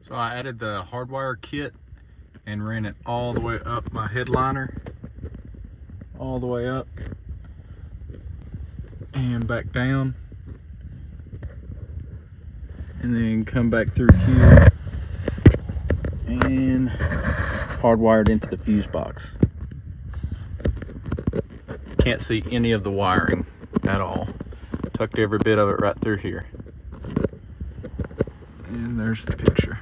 So I added the hardwire kit and ran it all the way up my headliner, all the way up and back down, and then come back through here and hardwired into the fuse box. Can't see any of the wiring at all. Tucked every bit of it right through here. And there's the picture.